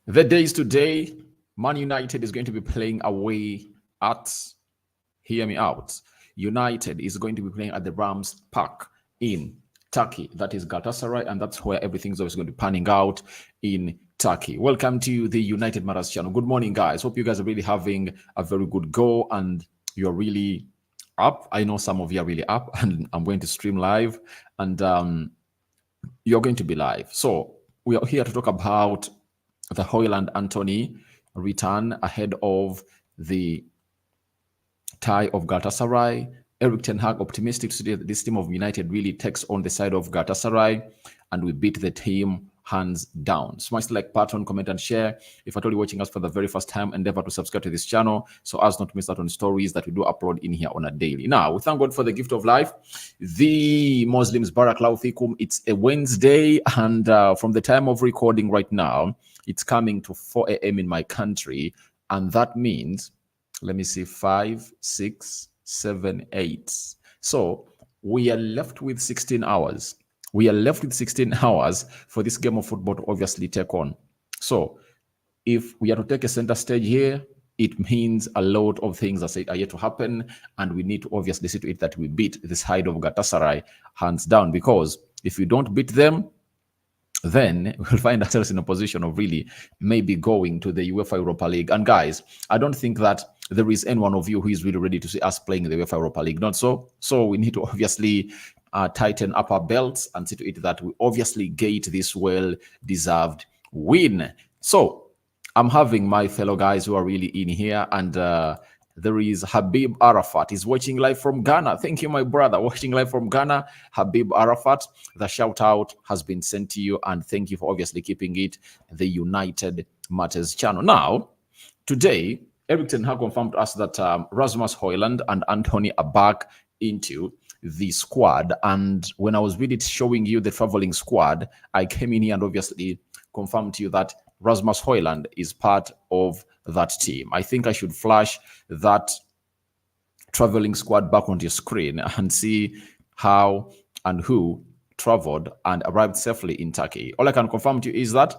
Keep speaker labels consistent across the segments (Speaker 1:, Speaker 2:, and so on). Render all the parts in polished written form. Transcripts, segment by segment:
Speaker 1: The days today, Man United is going to be playing away at, hear me out, United is going to be playing at the Rams Park in Turkey. That is Galatasaray, and that's where everything's always going to be panning out in Turkey. Welcome to the United Matters channel. Good morning, guys. Hope you guys are really having a very good go and you're really up. I know some of you are really up, and I'm going to stream live, and you're going to be live. So we are here to talk about the Hojlund and Antony return ahead of the tie of Galatasaray. Erik Ten Hag optimistic today that this team of United really takes on the side of Galatasaray and we beat the team hands down. Smash the like button, comment and share. If at all you're watching us for the very first time, endeavor to subscribe to this channel so as not to miss out on stories that we do upload in here on a daily. Now, we thank God for the gift of life. The Muslims Barakallahu Fikum. It's a Wednesday, and from the time of recording right now, it's coming to 4 a.m. in my country, and that means, let me see, 5, 6, 7, 8. So we are left with 16 hours. We are left with 16 hours for this game of football to obviously take on. So if we are to take a center stage here, it means a lot of things are yet to happen, and we need to obviously see to it that we beat the side of Galatasaray hands down, because if we don't beat them, then we'll find ourselves in a position of really maybe going to the UEFA Europa League. And guys, I don't think that there is any one of you who is really ready to see us playing in the UEFA Europa League. Not so. So we need to obviously tighten up our belts and see to it that we obviously get this well-deserved win. So I'm having my fellow guys who are really in here, and there is Habib Arafat. He's watching live from Ghana. Thank you, my brother, watching live from Ghana. Habib Arafat, the shout out has been sent to you, and thank you for obviously keeping it the United Matters channel. Now, today, Erik Ten Hag confirmed to us that Rasmus, Højlund and Antony are back into the squad. And when I was really showing you the traveling squad, I came in here and obviously confirmed to you that Rasmus Højlund is part of that team. I think I should flash that traveling squad back onto your screen and see how and who traveled and arrived safely in Turkey. All I can confirm to you is that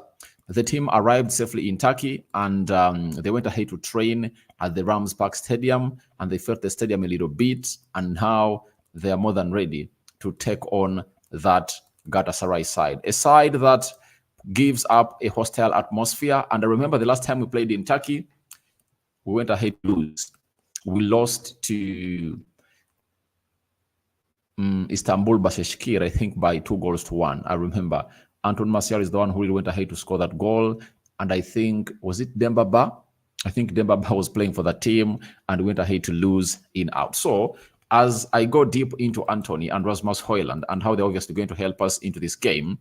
Speaker 1: the team arrived safely in Turkey, and they went ahead to train at the Rams Park Stadium, and they felt the stadium a little bit, and now they are more than ready to take on that Galatasaray side, a side that gives up a hostile atmosphere. And I remember the last time we played in Turkey, we went ahead to lose. We lost to Istanbul Başakşehir, I think, by 2-1. I remember Anton Martial is the one who really went ahead to score that goal. And I think, was it Demba Ba? I think Demba Ba was playing for the team and went ahead to lose in out. So as I go deep into Antony and Rasmus Højlund and how they're obviously going to help us into this game,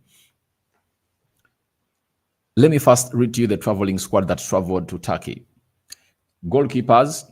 Speaker 1: let me first read to you the traveling squad that traveled to Turkey. Goalkeepers,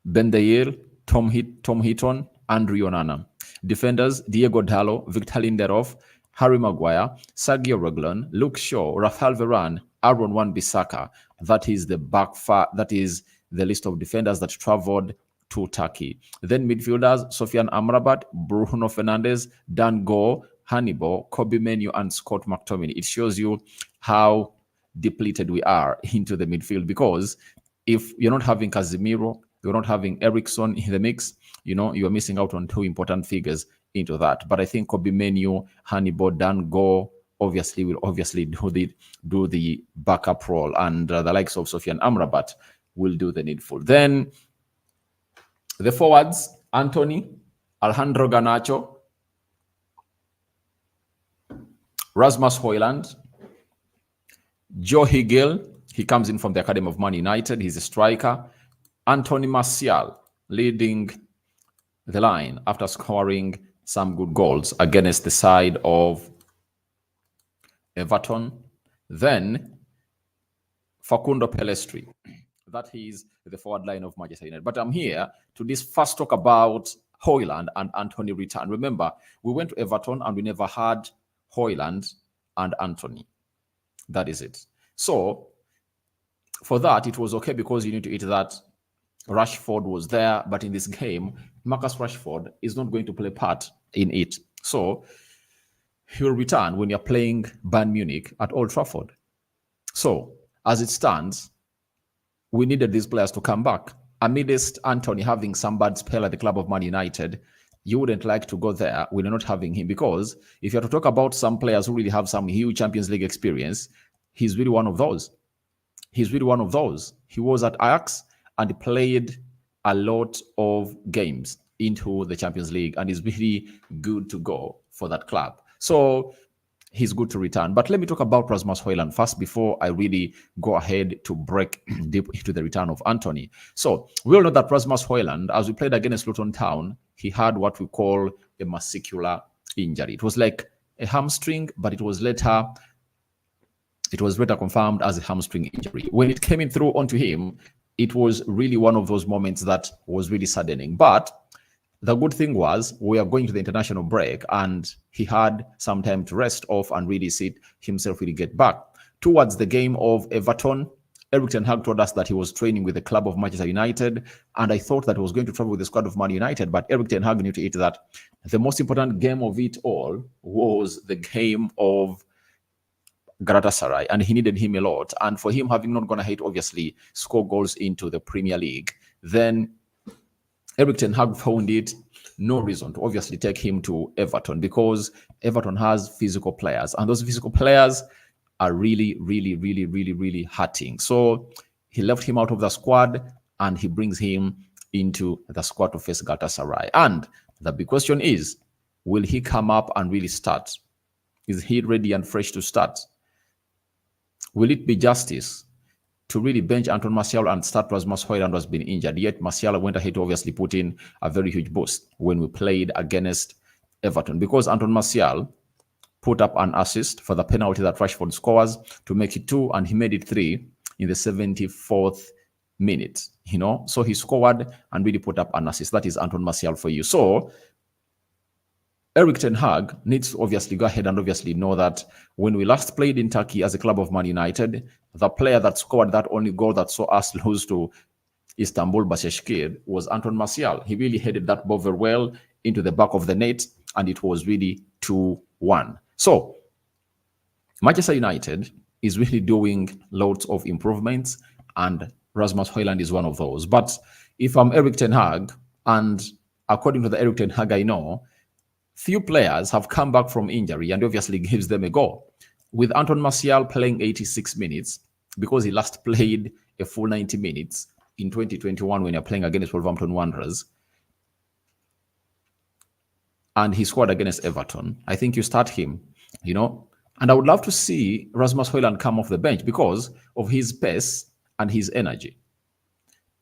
Speaker 1: Bendair, Tom Heaton, Andrew Onana. Defenders, Diego Dallo, Victor Lindelof, Harry Maguire, Sergio Reguilon, Luke Shaw, Rafael Varane, Aaron Wan-Bissaka. That is that is the list of defenders that traveled to Turkey. Then midfielders, Sofian Amrabat, Bruno Fernandes, Dan Go, Hannibal, Kobbie Mainoo, and Scott McTominay. It shows you how depleted we are into the midfield, because if you're not having Casemiro, you're not having Eriksson in the mix, you know, you're missing out on two important figures into that. But I think Kobbie Mainoo, Hannibal, Dan Go obviously will do the backup role, and the likes of Sofian Amrabat will do the needful. Then the forwards, Antony, Alejandro Garnacho, Rasmus Højlund, Joe Higel, he comes in from the Academy of Man United, he's a striker. Anthony Martial leading the line after scoring some good goals against the side of Everton. Then Facundo Pellistri, that is the forward line of Manchester United. But I'm here to first talk about Højlund and Antony return. Remember, we went to Everton and we never had Højlund and Antony. That is it. So for that, it was okay, because you need to eat that Rashford was there, but in this game, Marcus Rashford is not going to play part in it. So he will return when you're playing Bayern Munich at Old Trafford. So as it stands, we needed these players to come back. Amidst Antony having some bad spell at the club of Man United, you wouldn't like to go there when you're not having him, because if you have to talk about some players who really have some huge Champions League experience, he's really one of those. He's really one of those. He was at Ajax and played a lot of games into the Champions League and is really good to go for that club. So he's good to return. But let me talk about Rasmus Højlund first before I really go ahead to break deep into the return of Antony. So we all know that Rasmus Højlund, as we played against Luton Town, he had what we call a muscular injury. It was like a hamstring, but it was later confirmed as a hamstring injury. When it came in through onto him, it was really one of those moments that was really saddening. But the good thing was we are going to the international break and he had some time to rest off and really see himself really get back. Towards the game of Everton, Erik Ten Hag told us that he was training with the club of Manchester United, and I thought that he was going to travel with the squad of Man United, but Erik Ten Hag knew to it that the most important game of it all was the game of Galatasaray, and he needed him a lot. And for him having not gone ahead, obviously, score goals into the Premier League, then Erik Ten Hag found it no reason to obviously take him to Everton, because Everton has physical players, and those physical players are really, really, really, really, really hurting. So he left him out of the squad and he brings him into the squad to face Galatasaray. And the big question is, will he come up and really start? Is he ready and fresh to start? Will it be justice to really bench Anton Martial and start Rasmus Højlund, who has been injured? Yet Martial went ahead to obviously put in a very huge boost when we played against Everton, because Anton Martial put up an assist for the penalty that Rashford scores to make it 2, and he made it 3 in the 74th minute. So he scored and really put up an assist. That is Anton Martial for you. So Erik Ten Hag needs to obviously go ahead and obviously know that when we last played in Turkey as a club of Man United, the player that scored that only goal that saw us lose to Istanbul Başakşehir was Anton Martial. He really headed that ball very well into the back of the net, and it was really 2-1. So Manchester United is really doing lots of improvements, and Rasmus Højlund is one of those. But if I'm Erik Ten Hag, and according to the Erik Ten Hag I know, few players have come back from injury and obviously gives them a go. With Anton Martial playing 86 minutes, because he last played a full 90 minutes in 2021 when you're playing against Wolverhampton Wanderers, and he scored against Everton, I think you start him, And I would love to see Rasmus Højlund come off the bench because of his pace and his energy.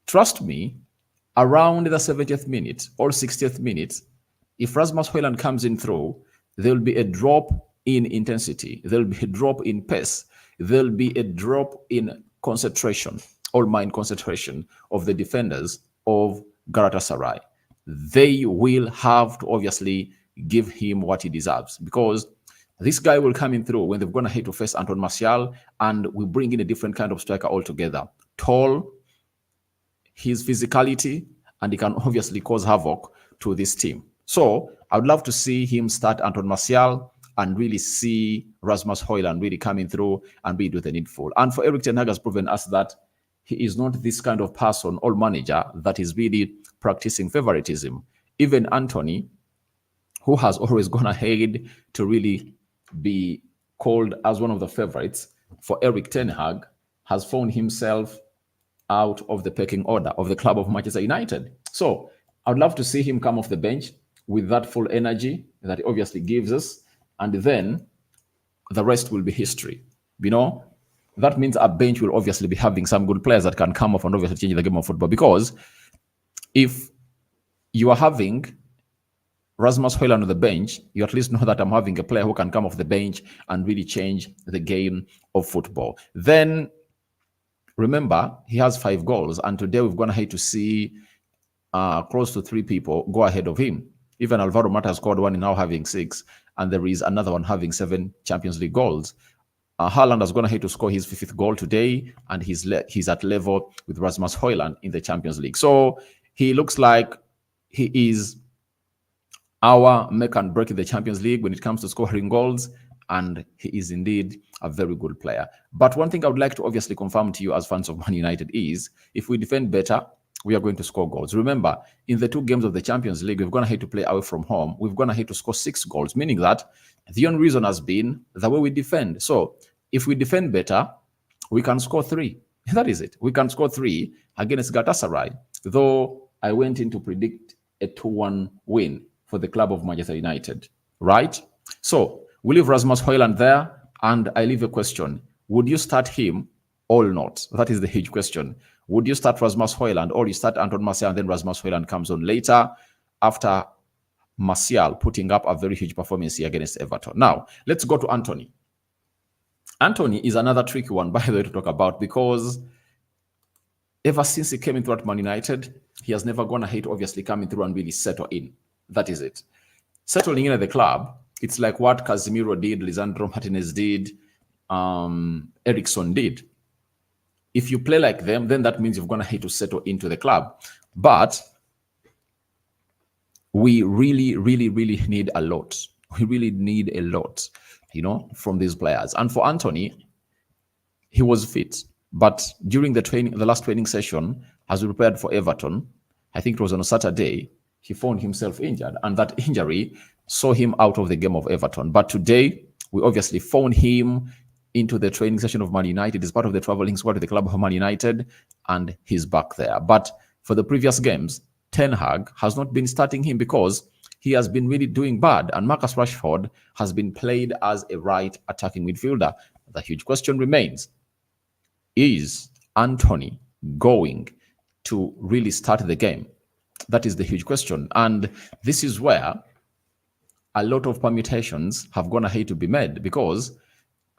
Speaker 1: Trust me, around the 70th minute or 60th minute, if Rasmus Højlund comes in through, there will be a drop in intensity. There will be a drop in pace. There will be a drop in concentration, all mind concentration of the defenders of Galatasaray. They will have to obviously give him what he deserves, because this guy will come in through when they've gone ahead to face Anton Martial, and we bring in a different kind of striker altogether. Tall, his physicality, and he can obviously cause havoc to this team. So I would love to see him start Anton Martial and really see Rasmus Højlund really coming through and be do the needful. And for Erik Ten Hag has proven us that he is not this kind of person or manager that is really practicing favoritism. Even Antony, who has always gone ahead to really be called as one of the favorites for Erik Ten Hag, has found himself out of the pecking order of the club of Manchester United. So I would love to see him come off the bench with that full energy that he obviously gives us, and then the rest will be history. That means a bench will obviously be having some good players that can come off and obviously change the game of football, because if you are having Rasmus Højlund on the bench, you at least know that I'm having a player who can come off the bench and really change the game of football. Then remember, he has 5 goals, and today we've gone ahead to see close to 3 people go ahead of him. Even Alvaro Morata scored 1 and now having 6, and there is another one having 7 Champions League goals. Haaland has gone ahead to score his 5th goal today, and he's at level with Rasmus Højlund in the Champions League. So he looks like he is our make and break in the Champions League when it comes to scoring goals and he is indeed a very good player. But one thing I would like to obviously confirm to you as fans of Man United is, if we defend better, we are going to score goals. Remember, in the 2 games of the Champions League, we've gone ahead to play away from home. We've gone ahead to score 6 goals, meaning that the only reason has been the way we defend. So if we defend better, we can score 3. That is it. We can score 3 against Galatasaray, though I went in to predict a 2-1 win for the club of Manchester United, right? So we leave Rasmus Højlund there, and I leave a question. Would you start him or not? That is the huge question. Would you start Rasmus Højlund, or you start Antony Martial and then Rasmus Højlund comes on later after Martial putting up a very huge performance here against Everton? Now, let's go to Antony. Antony is another tricky one, by the way, to talk about, because ever since he came into at Man United, he has never gone ahead, obviously, coming through and really settle in. That is it. Settling in at the club, it's like what Casemiro did, Lisandro Martinez did, Eriksson did. If you play like them, then that means you've gone ahead to settle into the club. But we really, really, really need a lot. We really need a lot, from these players. And for Antony, he was fit. But during the last training session, as we prepared for Everton, I think it was on a Saturday, he found himself injured. And that injury saw him out of the game of Everton. But today, we obviously found him into the training session of Man United as part of the traveling squad to the club of Man United, and he's back there. But for the previous games, Ten Hag has not been starting him because he has been really doing bad, and Marcus Rashford has been played as a right attacking midfielder. The huge question remains, is Antony going to really start the game? That is the huge question. And this is where a lot of permutations have gone ahead to be made, because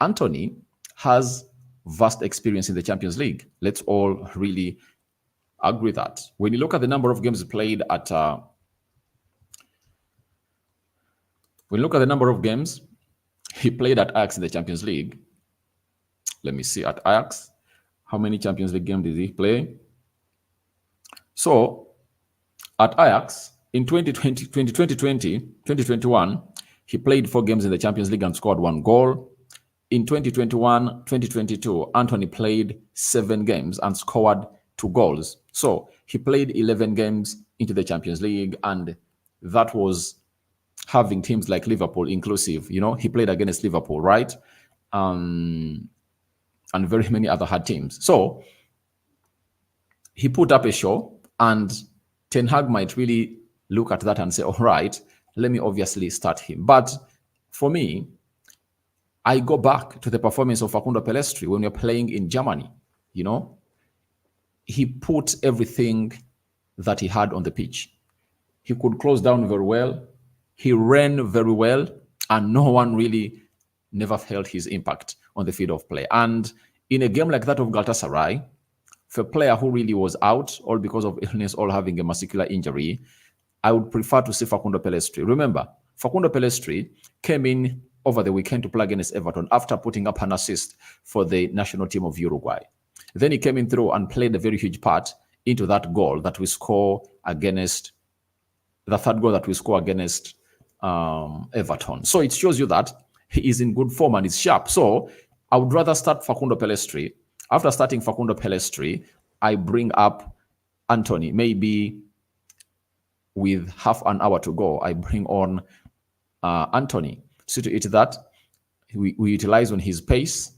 Speaker 1: Antony has vast experience in the Champions League. Let's all really agree that. When you look at the number of games played at he played at Ajax in the Champions League. Let me see, at Ajax, how many Champions League games did he play? So at Ajax in 2021, he played 4 games in the Champions League and scored 1 goal. In 2021-2022, Antony played 7 games and scored 2 goals. So he played 11 games into the Champions League, and that was having teams like Liverpool inclusive. He played against Liverpool, right? And very many other hard teams. So he put up a show, and Ten Hag might really look at that and say, all right, let me obviously start him. But for me, I go back to the performance of Højlund And Pellistri when we were playing in Germany. He put everything that he had on the pitch. He could close down very well. He ran very well, and no one really never felt his impact on the field of play. And in a game like that of Galatasaray, for a player who really was out, all because of illness, all having a muscular injury, I would prefer to see Højlund And Pellistri. Remember, Højlund And Pellistri came in over the weekend to play against Everton after putting up an assist for the national team of Uruguay. Then he came in through and played a very huge part into that goal that we score against, the third goal that we score against Everton. So it shows you that he is in good form and is sharp. So I would rather start Højlund And Pellistri. After starting Højlund And Pellistri, I bring up Antony. Maybe with half an hour to go, I bring on Antony. See to it that we utilize on his pace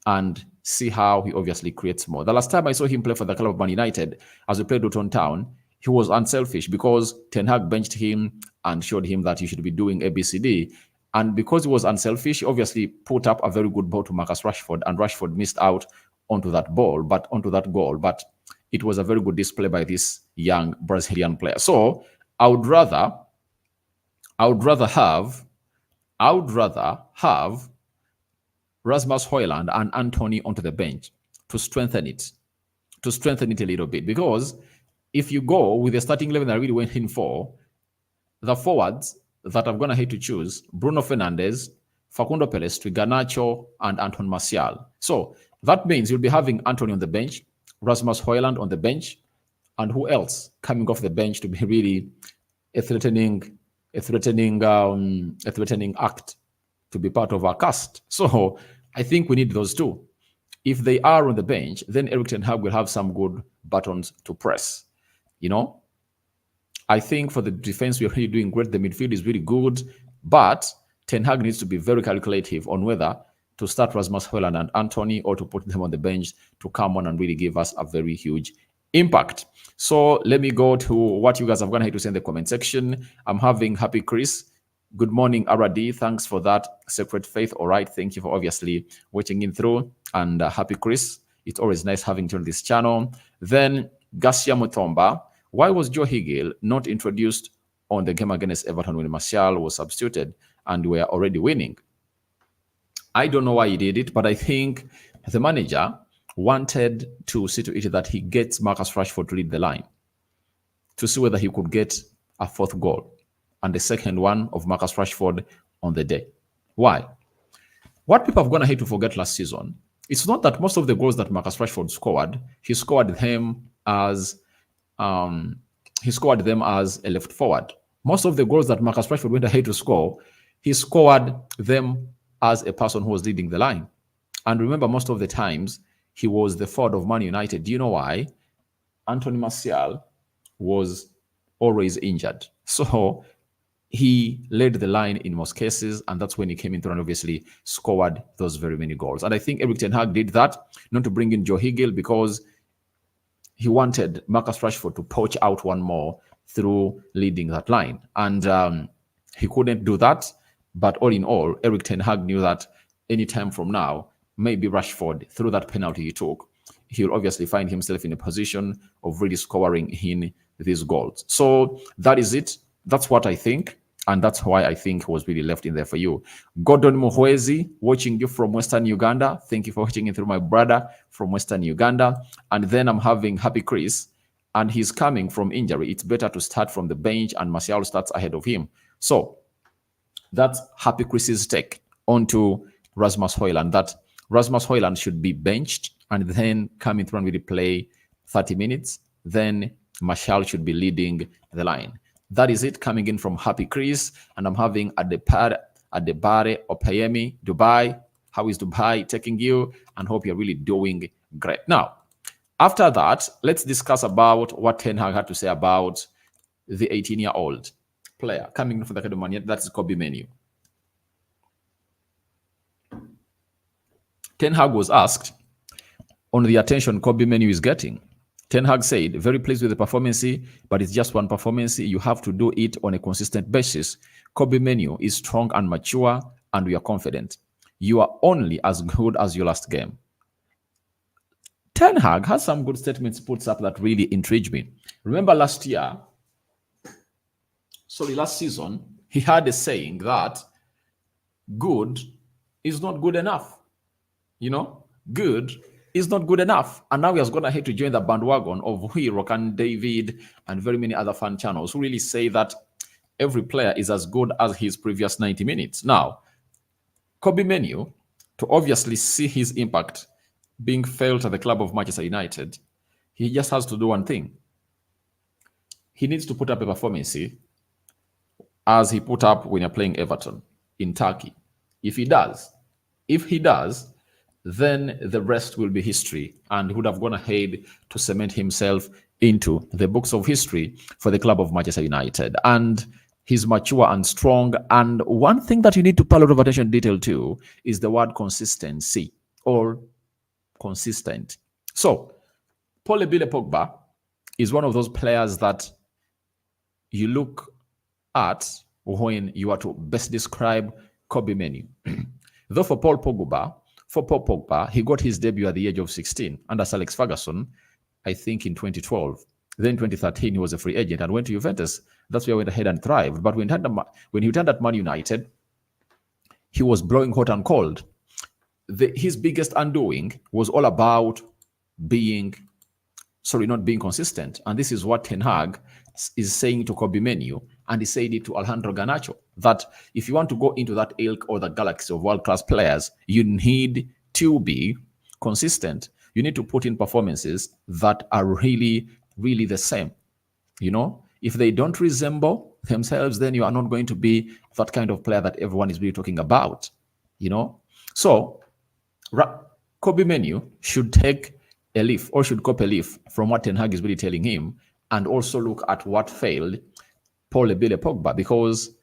Speaker 1: and see how he obviously creates more. The last time I saw him play for the club of Man United, as we played Luton Town, he was unselfish because Ten Hag benched him and showed him that he should be doing ABCD. And because he was unselfish, he obviously put up a very good ball to Marcus Rashford, and Rashford missed out onto that goal. But it was a very good display by this young Brazilian player. So I would rather have Rasmus Højlund and Antony onto the bench to strengthen it a little bit. Because if you go with the starting 11 I really went in for, the forwards that I'm going to have to choose, Bruno Fernandes, Højlund And Pellistri, Garnacho, and Antony Martial. So that means you'll be having Antony on the bench, Rasmus Højlund on the bench, and who else coming off the bench to be really a threatening act to be part of our cast. So I think we need those two. If they are on the bench, then Erik Ten Hag will have some good buttons to press. I think for the defense, we're really doing great. The midfield is really good, but Ten Hag needs to be very calculative on whether to start Rasmus, Højlund and Antony or to put them on the bench to come on and really give us a very huge impact. So let me go to what you guys have gone ahead to say in the comment section. I'm having Happy Chris. Good morning, Aradi. Thanks for that. Sacred Faith. All right. Thank you for obviously watching in through. And Happy Chris. It's always nice having you on this channel. Then Garcia Mutomba. Why was Joe Higel not introduced on the game against Everton when Martial was substituted and we are already winning? I don't know why he did it, but I think the manager wanted to see to it that he gets Marcus Rashford to lead the line to see whether he could get a fourth goal and the second one of Marcus Rashford on the day. Why? What people have gone ahead to forget last season, it's not that most of the goals that Marcus Rashford scored, he scored them as a left forward. Most of the goals that Marcus Rashford went ahead to score, he scored them as a person who was leading the line. And remember, most of the times, he was the forward of Man United. Do you know why? Anthony Martial was always injured. So he led the line in most cases, and that's when he came into and obviously scored those very many goals. And I think Erik Ten Hag did that, not to bring in Joe Higel, because he wanted Marcus Rashford to poach out one more through leading that line. And he couldn't do that. But all in all, Erik Ten Hag knew that any time from now, maybe Rashford, through that penalty he took, he'll obviously find himself in a position of really scoring in these goals. So that is it. That's what I think. And that's why I think was really left in there for you. Gordon Muhwezi, watching you from Western Uganda. Thank you for watching it through my brother from Western Uganda. And then I'm having Happy Chris, and he's coming from injury. It's better to start from the bench, and Martial starts ahead of him. So that's Happy Chris's take onto Rasmus Højlund, that Rasmus Højlund should be benched and then come in through and really play 30 minutes. Then Martial should be leading the line. That is it, coming in from Happy Chris. And I'm having Adebare Opayemi, Dubai. How is Dubai taking you? And hope you're really doing great. Now, after that, let's discuss about what Ten Hag had to say about the 18-year-old player coming in for the academy. That's Kobbie Mainoo. Ten Hag was asked on the attention Kobbie Mainoo is getting. Ten Hag said, very pleased with the performance, but it's just one performance. You have to do it on a consistent basis. Kobbie Mainoo is strong and mature, and we are confident. You are only as good as your last game. Ten Hag has some good statements puts up that really intrigued me. Remember last season, he had a saying that good is not good enough. Good is not good enough. And now he has gone ahead to join the bandwagon of Rock and David and very many other fan channels who really say that every player is as good as his previous 90 minutes. Now, Kobbie Mainoo, to obviously see his impact being felt at the club of Manchester United, he just has to do one thing. He needs to put up a performance as he put up when you're playing Everton in Turkey. If he does, then the rest will be history, and he would have gone ahead to cement himself into the books of history for the club of Manchester United. And he's mature and strong. And one thing that you need to pay a lot of attention detail to is the word consistency or consistent. So, Paul Ebile Pogba is one of those players that you look at when you are to best describe Kobbie Mainoo. Though for Paul Pogba, he got his debut at the age of 16 under Sir Alex Ferguson, I think in 2012. Then 2013, he was a free agent and went to Juventus. That's where he went ahead and thrived. But when he returned at Man United, he was blowing hot and cold. His biggest undoing was all about not being consistent. And this is what Ten Hag is saying to Kobbie Mainoo, and he said it to Alejandro Garnacho, that if you want to go into that ilk or the galaxy of world-class players, you need to be consistent. You need to put in performances that are really, really the same. If they don't resemble themselves, then you are not going to be that kind of player that everyone is really talking about. you know. So Kobbie Mainoo should take a leaf, or should copy a leaf from what Ten Hag is really telling him, and also look at what failed Paul Ebile Pogba, because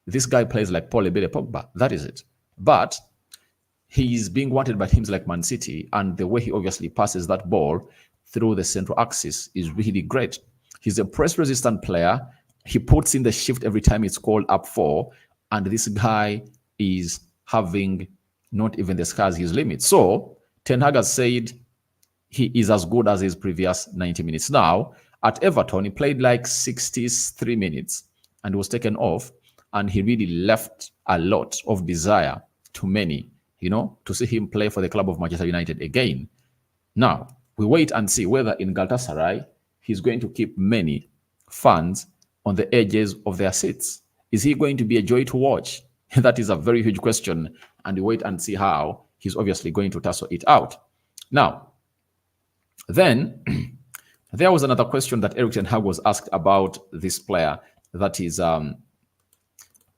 Speaker 1: this guy plays like Paul Ebile Pogba. That is it. But he's being wanted by teams like Man City, and the way he obviously passes that ball through the central axis is really great. He's a press-resistant player. He puts in the shift every time it's called up for, and this guy is having not even the sky's his limit. So Ten Hag has said he is as good as his previous 90 minutes. Now, at Everton, he played like 63 minutes and was taken off, and he really left a lot of desire to many, to see him play for the club of Manchester United again. Now, we wait and see whether in Galatasaray, he's going to keep many fans on the edges of their seats. Is he going to be a joy to watch? That is a very huge question, and we wait and see how he's obviously going to tussle it out. Now, then, there was another question that Erik Ten Hag was asked about this player, that is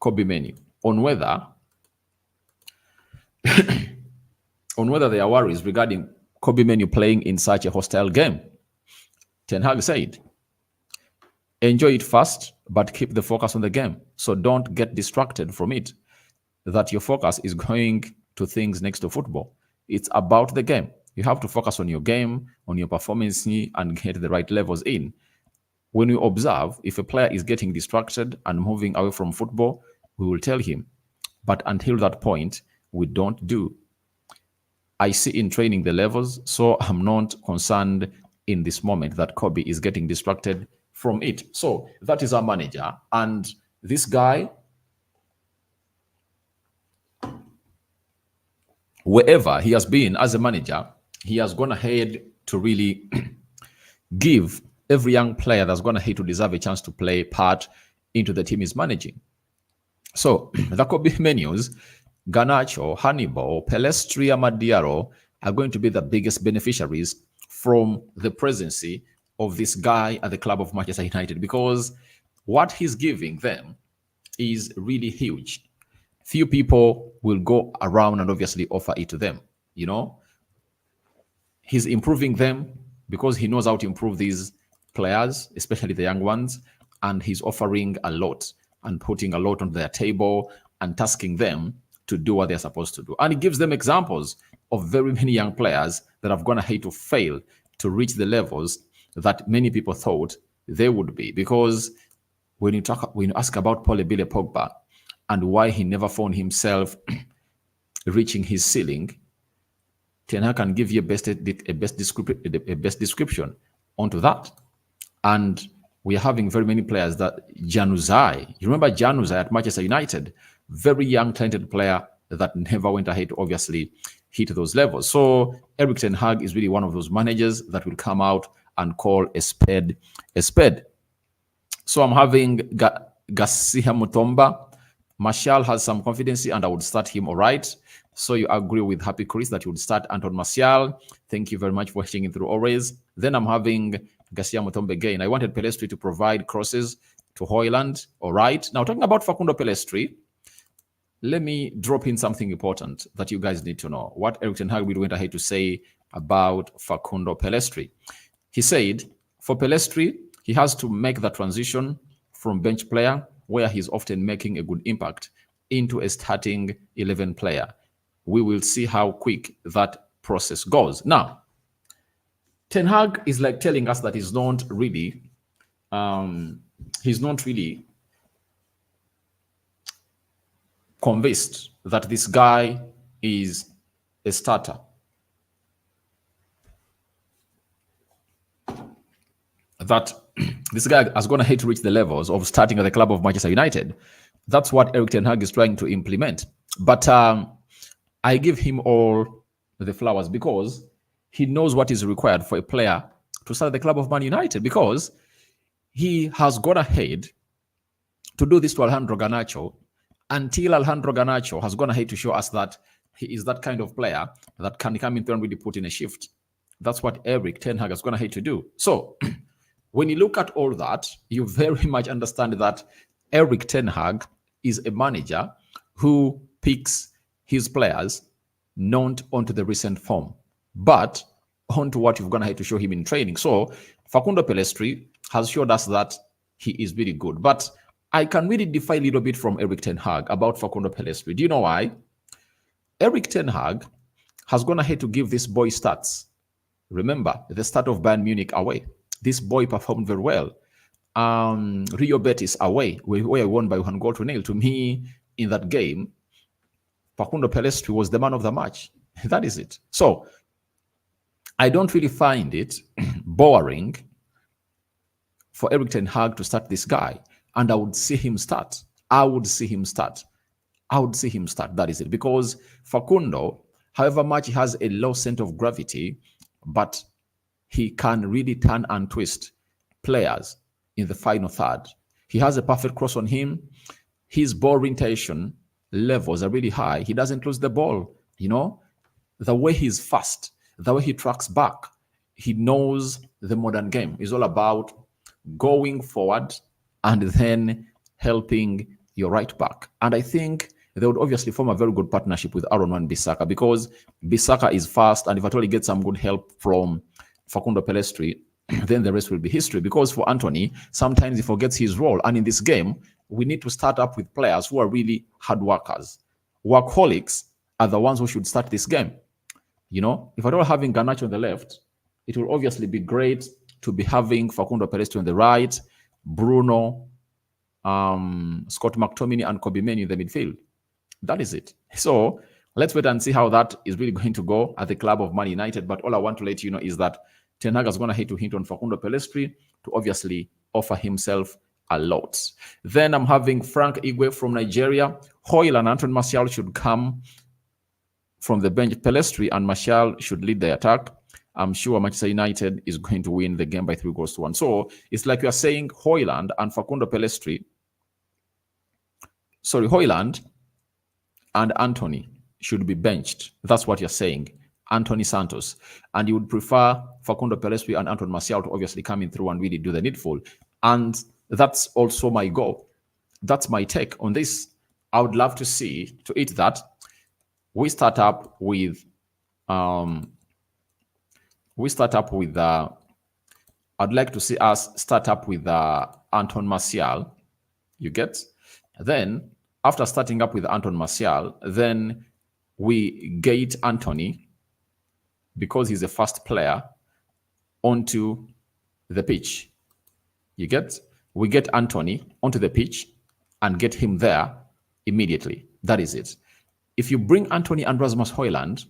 Speaker 1: Kobbie Mainoo, on whether there are worries regarding Kobbie Mainoo playing in such a hostile game. Ten Hag said, enjoy it first, but keep the focus on the game. So don't get distracted from it, that your focus is going to things next to football. It's about the game. You have to focus on your game, on your performance, and get the right levels in. When we observe, if a player is getting distracted and moving away from football, we will tell him. But until that point, we don't do. I see in training the levels, so I'm not concerned in this moment that Kobbie is getting distracted from it. So that is our manager. And this guy, wherever he has been as a manager, he has gone ahead to really give every young player that's gone ahead to deserve a chance to play part into the team he's managing. So the Kobbie Mainoos, Garnacho, Hannibal, Pellistri, Amadiaro are going to be the biggest beneficiaries from the presence of this guy at the club of Manchester United, because what he's giving them is really huge. Few people will go around and obviously offer it to them. He's improving them because he knows how to improve these players, especially the young ones, and he's offering a lot and putting a lot on their table and tasking them to do what they're supposed to do. And he gives them examples of very many young players that have gone ahead to fail to reach the levels that many people thought they would be. Because when you ask about Paul Ebile Pogba and why he never found himself reaching his ceiling, Ten Hag can give you a best description onto that. And we are having very many players that Januzaj, you remember Januzaj at Manchester United, very young, talented player that never went ahead to obviously hit those levels. So Erik Ten Hag is really one of those managers that will come out and call a spade a spade. So I'm having Garcia Mutomba. Martial has some confidence and I would start him, all right. So you agree with Happy Chris that you would start Anton Martial. Thank you very much for watching it through always. Then I'm having Garcia Mutomba again. I wanted Pellistri to provide crosses to Højlund, all right. Now talking about Facundo Pellistri, let me drop in something important that you guys need to know. What Erik Ten Hag went ahead to say about Facundo Pellistri. He said, for Pellistri, he has to make the transition from bench player, where he's often making a good impact, into a starting 11 player. We will see how quick that process goes. Now, Ten Hag is like telling us that he's not really convinced that this guy is a starter. That this guy has gone ahead to reach the levels of starting at the club of Manchester United. That's what Erik Ten Hag is trying to implement. But I give him all the flowers because he knows what is required for a player to start at the club of Man United, because he has gone ahead to do this to Alejandro Garnacho until Alejandro Garnacho has gone ahead to show us that he is that kind of player that can come in there and really put in a shift. That's what Erik Ten Hag has gone ahead to do. So when you look at all that, you very much understand that Erik Ten Hag is a manager who picks his players not onto the recent form, but onto what you've gone ahead to show him in training. So Facundo Pellistri has showed us that he is really good. But I can really differ a little bit from Erik ten Hag about Facundo Pellistri. Do you know why? Erik ten Hag has gone ahead to give this boy stats. Remember, the start of Bayern Munich away. This boy performed very well. Rio Betis away, where I won by 1-0. To me, in that game, Facundo Pellistri was the man of the match. That is it. So, I don't really find it boring for Erik ten Hag to start this guy. And I would see him start. I would see him start. That is it. Because Facundo, however much he has a low center of gravity, but he can really turn and twist players in the final third. He has a perfect cross on him. His ball orientation levels are really high. He doesn't lose the ball. You know, the way he's fast, the way he tracks back, he knows the modern game. It's all about going forward and then helping your right back. And I think they would obviously form a very good partnership with Aaron Wan-Bissaka, because Bissaka is fast, and if at all he gets some good help from Facundo Pellistri, then the rest will be history. Because for Antony, sometimes he forgets his role. And in this game, we need to start up with players who are really hard workers. Workaholics are the ones who should start this game. You know, if at all having Garnacho on the left, it will obviously be great to be having Facundo Pellistri on the right, Bruno, Scott McTominay, and Kobbie Mainoo in the midfield. That is it. So let's wait and see how that is really going to go at the club of Man United. But all I want to let you know is that Ten Hag is going to hit to hint on Facundo Pellistri to obviously offer himself a lot. Then I'm having Frank Igwe from Nigeria. Højlund and Antony Martial should come from the bench. Pellistri and Martial should lead the attack. I'm sure Manchester United is going to win the game by 3-1. So it's like you are saying Højlund and Facundo Pellistri. Sorry, Højlund and Antony should be benched. That's what you're saying. Anthony Santos. And you would prefer Facundo Pellistri and Antony Martial to obviously come in through and really do the needful. And that's also my goal. That's my take on this. I would love to see, to eat that, we start up with I'd like to see us start up with Antony Martial. You get? Then, after starting up with Antony Martial, then we gate Antony, because he's a fast player, onto the pitch. You get? We get Antony onto the pitch and get him there immediately. That is it. If you bring Antony and Rasmus Højlund,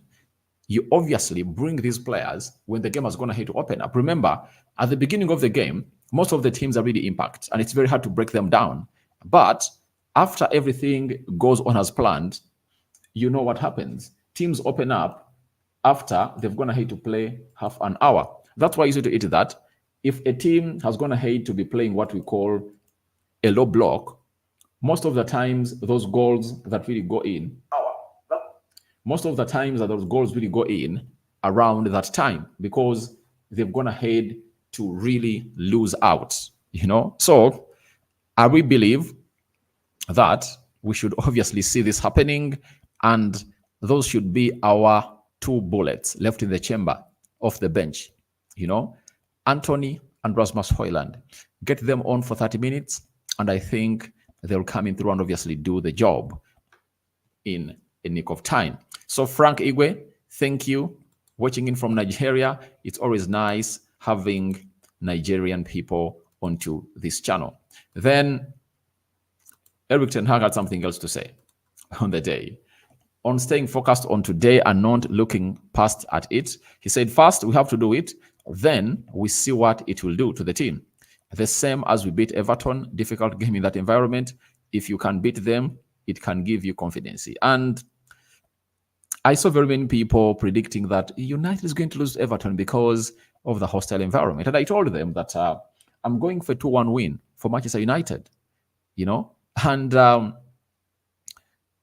Speaker 1: you obviously bring these players when the game is going to hit to open up. Remember, at the beginning of the game, most of the teams are really impact, and it's very hard to break them down. But after everything goes on as planned, you know what happens. Teams open up after they've gone ahead to play half an hour. That's why you see to it that if a team has gone ahead to be playing what we call a low block, most of the times those goals that really go in, around that time, because they've gone ahead to really lose out, you know. So I really believe that we should obviously see this happening, and those should be our two bullets left in the chamber off the bench, you know. Antony and Rasmus Højlund, get them on for 30 minutes, and I think they'll come in through and obviously do the job in a nick of time. So Frank Igwe, thank you. Watching in from Nigeria. It's always nice having Nigerian people onto this channel. Then Erik ten Hag had something else to say on the day. On staying focused on today and not looking past at it, he said, first, we have to do it. Then we see what it will do to the team. The same as we beat Everton, difficult game in that environment. If you can beat them, it can give you confidence. And I saw very many people predicting that United is going to lose to Everton because of the hostile environment. And I told them that I'm going for a 2-1 win for Manchester United, you know. And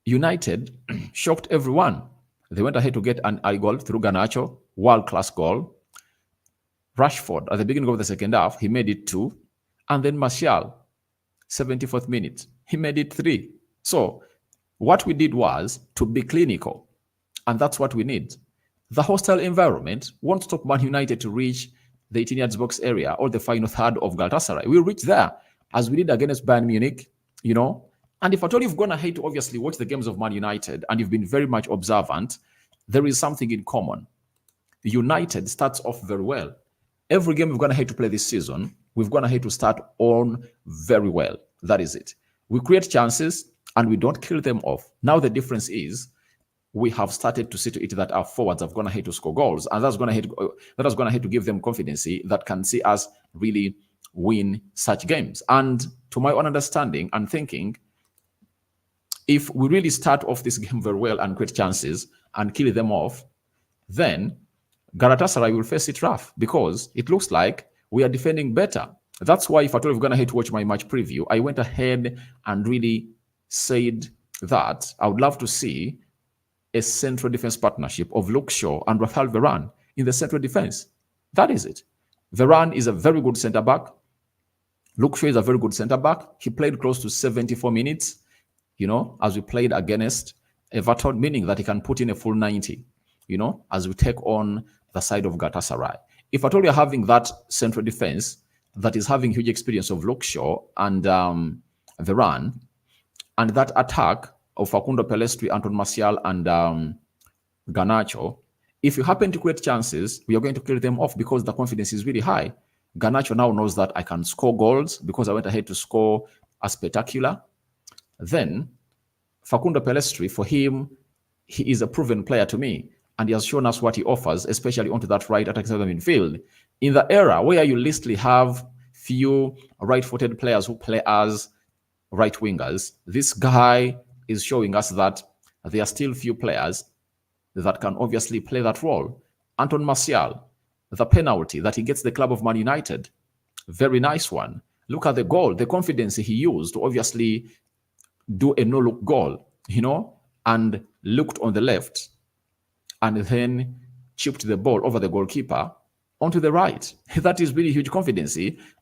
Speaker 1: United shocked everyone. They went ahead to get an eye goal through Garnacho, world-class goal. Rashford, at the beginning of the second half, he made it 2. And then Martial, 74th minute, he made it 3. So What we did was to be clinical, and that's what we need. The hostile environment won't stop Man United to reach the 18 yards box area or the final third of Galatasaray. We'll reach there as we did against Bayern Munich, you know. And if at all you've gone ahead to obviously watch the games of Man United and you've been very much observant, there is something in common. United starts off very well. Every game we've gone ahead to play this season, we've gone ahead to start on very well. That is it. We create chances and we don't kill them off. Now the difference is we have started to see to it that our forwards have gone ahead to score goals, and that's going ahead to give them confidence that can see us really win such games. And to my own understanding and thinking, if we really start off this game very well and create chances and kill them off, then Galatasaray will face it rough because it looks like we are defending better. That's why if at all you've gone ahead to watch my match preview, I went ahead and really said that I would love to see a central defense partnership of Luke Shaw and Rafael Varane in the central defense. That is it. Varane is a very good centre back. Luke Shaw is a very good centre back. He played close to 74 minutes, you know, as we played against Everton, meaning that he can put in a full 90, you know, as we take on the side of Galatasaray. If at all you're having that central defense that is having huge experience of Luke Shaw and Varane, and that attack of Facundo Pellistri, Anton Martial, and Garnacho, if you happen to create chances, we are going to kill them off because the confidence is really high. Garnacho now knows that I can score goals because I went ahead to score a spectacular. Then Facundo Pellistri, for him, he is a proven player to me, and he has shown us what he offers, especially onto that right attacking side of the midfield. In the era where you literally have few right-footed players who play as right wingers, this guy is showing us that there are still few players that can obviously play that role. Anton Martial, the penalty that he gets the club of Man United, very nice one. Look at the goal, the confidence he used to obviously do a no-look goal, you know, and looked on the left and then chipped the ball over the goalkeeper onto the right. That is really huge confidence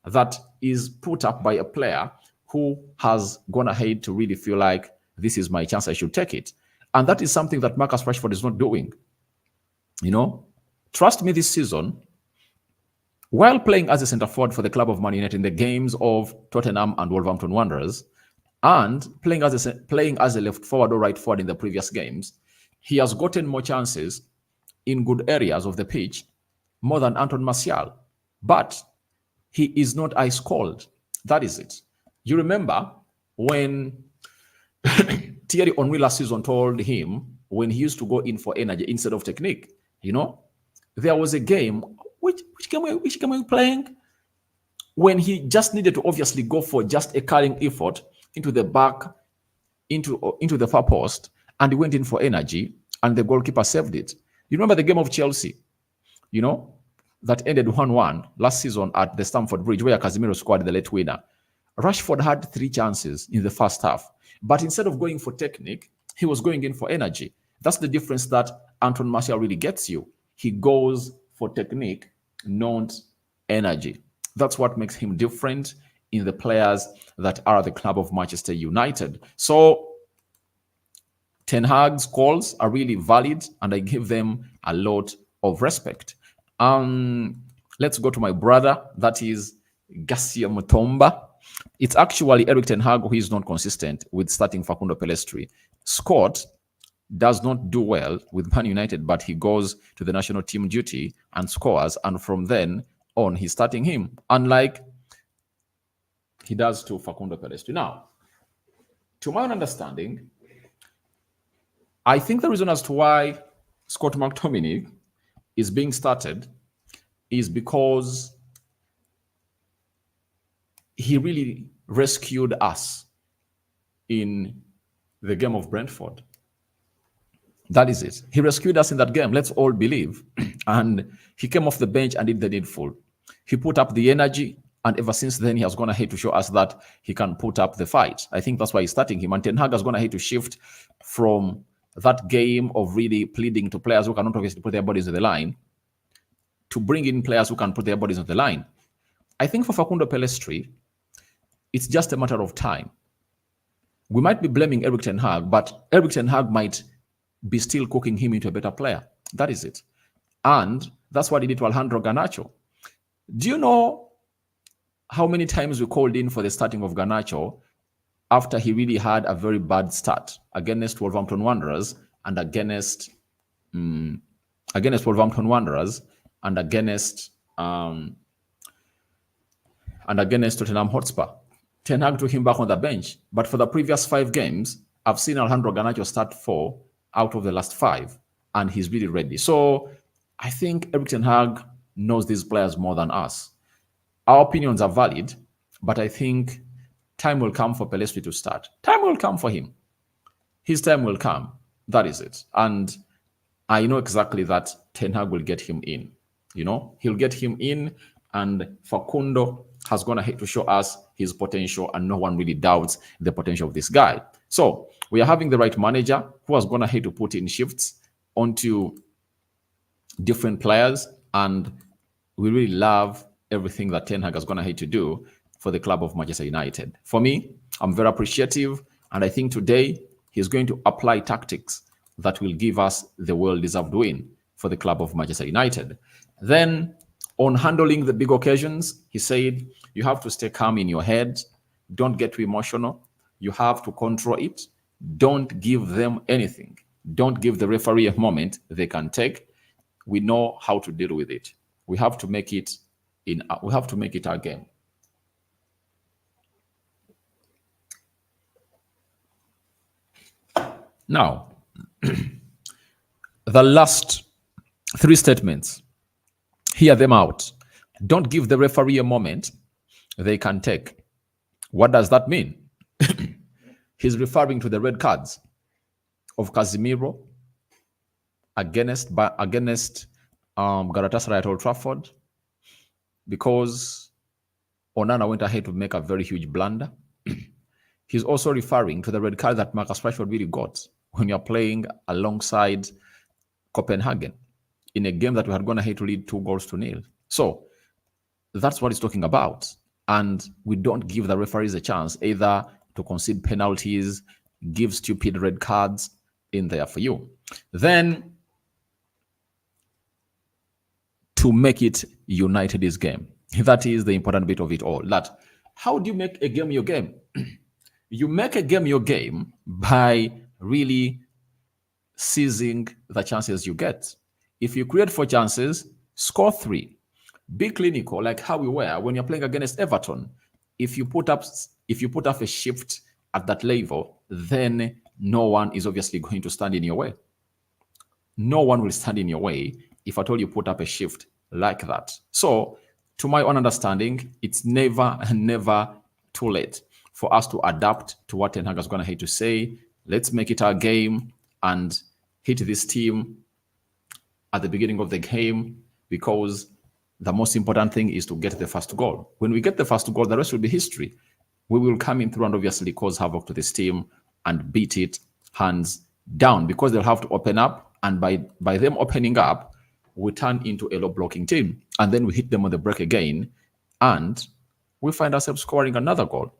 Speaker 1: that is put up by a player who has gone ahead to really feel like this is my chance, I should take it. And that is something that Marcus Rashford is not doing. You know, trust me, this season, while playing as a centre forward for the club of Man United in the games of Tottenham and Wolverhampton Wanderers, and playing as a left forward or right forward in the previous games, he has gotten more chances in good areas of the pitch more than Anton Martial. But he is not ice cold. That is it. You remember when Thierry Henry last season told him when he used to go in for energy instead of technique, you know, there was a game, which game were you playing? When he just needed to obviously go for just a carrying effort into the back, into the far post, and he went in for energy, and the goalkeeper saved it. You remember the game of Chelsea, you know, that ended 1-1 last season at the Stamford Bridge, where Casemiro scored the late winner. Rashford had 3 chances in the first half, but instead of going for technique, he was going in for energy. That's the difference that Anton Martial really gets you. He goes for technique, not energy. That's what makes him different in the players that are at the club of Manchester United. So Ten Hag's calls are really valid, and I give them a lot of respect. Let's go to my brother, that is Garcia Mutomba. It's actually Erik Ten Hag who is not consistent with starting Facundo Pellistri. Scott does not do well with Man United, but he goes to the national team duty and scores, and from then on, he's starting him, unlike he does to Facundo Pellistri. Now, to my own understanding, I think the reason as to why Scott McTominay is being started is because he really rescued us in the game of Brentford. That is it. He rescued us in that game, let's all believe. And he came off the bench and did the needful. He put up the energy, and ever since then, he has gone ahead to show us that he can put up the fight. I think that's why he's starting him. And Ten Hag has gone ahead to shift from that game of really pleading to players who cannot obviously put their bodies on the line to bring in players who can put their bodies on the line. I think for Facundo Pellistri, it's just a matter of time. We might be blaming Erik Ten Hag, but Erik Ten Hag might be still cooking him into a better player. That is it. And that's what he did to Alejandro Garnacho. Do you know how many times we called in for the starting of Garnacho after he really had a very bad start against Wolverhampton Wanderers and against Wolverhampton Wanderers and against Tottenham Hotspur? Ten Hag took him back on the bench, but for the previous 5 games, I've seen Alejandro Garnacho start 4 out of the last 5, and he's really ready. So I think Erik Ten Hag knows these players more than us. Our opinions are valid, but I think time will come for Pellistri to start. Time will come for him. His time will come. That is it. And I know exactly that Ten Hag will get him in. He'll get him in, and Facundo has gone ahead to show us his potential, and no one really doubts the potential of this guy. So we are having the right manager who has gone ahead to put in shifts onto different players, and we really love everything that Ten Hag has gone ahead to do for the club of Manchester United. For me, I'm very appreciative, and I think today he's going to apply tactics that will give us the well-deserved win for the club of Manchester United. Then, on handling the big occasions, he said, you have to stay calm in your head. Don't get too emotional. You have to control it. Don't give them anything. Don't give the referee a moment they can take. We know how to deal with it. We have to make it our game. Now, the last 3 statements, hear them out. Don't give the referee a moment they can take. What does that mean? He's referring to the red cards of Casemiro against Galatasaray at Old Trafford, because Onana went ahead to make a very huge blunder. He's also referring to the red card that Marcus Rashford really got when you're playing alongside Copenhagen in a game that we had gone ahead to lead 2-0. So that's what he's talking about. And we don't give the referees a chance either to concede penalties, give stupid red cards in there for you. Then, to make it United's game. That is the important bit of it all. That how do you make a game your game? You make a game your game by really seizing the chances you get. If you create 4 chances, score 3. Be clinical, like how we were when you're playing against Everton. If you put up a shift at that level, then no one is obviously going to stand in your way. No one will stand in your way if at all you put up a shift like that. So, to my own understanding, it's never too late for us to adapt to what Ten Hag is going to hate to say. Let's make it our game and hit this team at the beginning of the game, because the most important thing is to get the first goal. When we get the first goal, the rest will be history. We will come in through and obviously cause havoc to this team and beat it hands down, because they'll have to open up, and by them opening up, we turn into a low blocking team, and then we hit them on the break again, and we find ourselves scoring another goal.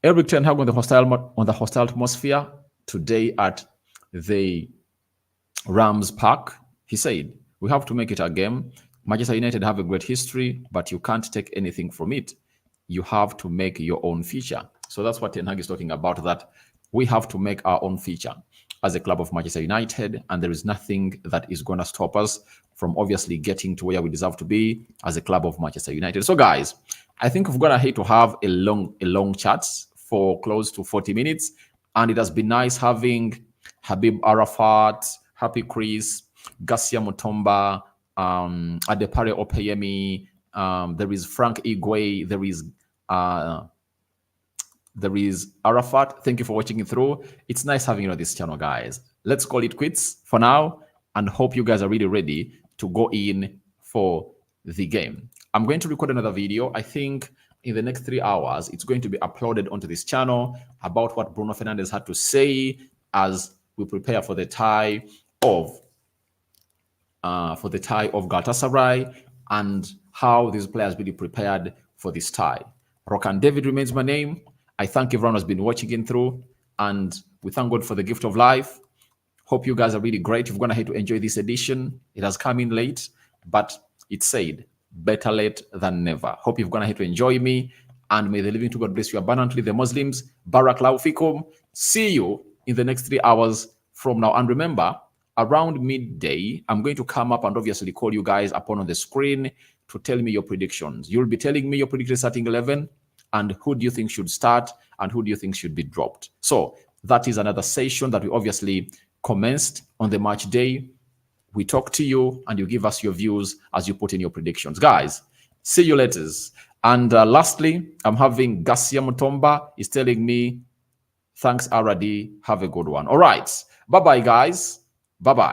Speaker 1: Erik Ten Hag on the hostile atmosphere today at the Rams Park, he said, we have to make it a game. Manchester United have a great history, but you can't take anything from it. You have to make your own feature. So that's what Ten Hag is talking about, that we have to make our own feature as a club of Manchester United, and there is nothing that is going to stop us from obviously getting to where we deserve to be as a club of Manchester United. So guys, I think we're going to hate to have a long chat for close to 40 minutes, and it has been nice having Habib Arafat, Happy Chris, Garcia Mutomba, Adepare Opeyemi, there is Frank Igwe, there is Arafat. Thank you for watching it through. It's nice having you on this channel, guys. Let's call it quits for now, and hope you guys are really ready to go in for the game. I'm going to record another video. I think in the next 3 hours, it's going to be uploaded onto this channel about what Bruno Fernandes had to say as we prepare for the tie of Galatasaray, and how these players really prepared for this tie. Rokan David remains my name. I thank everyone who's been watching in through, and we thank God for the gift of life. Hope you guys are really great. You've gone ahead to enjoy this edition. It has come in late, but it said better late than never. Hope you've gone ahead to enjoy me, and may the living to God bless you abundantly. The Muslims, Barakallahu fikum. See you in the next 3 hours from now. And remember, around midday, I'm going to come up and obviously call you guys upon on the screen to tell me your predictions. You'll be telling me your predicted starting 11 and who do you think should start and who do you think should be dropped. So that is another session that we obviously commenced on the match day. We talk to you and you give us your views as you put in your predictions. Guys, see you later. And lastly, I'm having Garcia Mutomba is telling me, thanks, Aradi. Have a good one. All right. Bye-bye, guys. Bye-bye.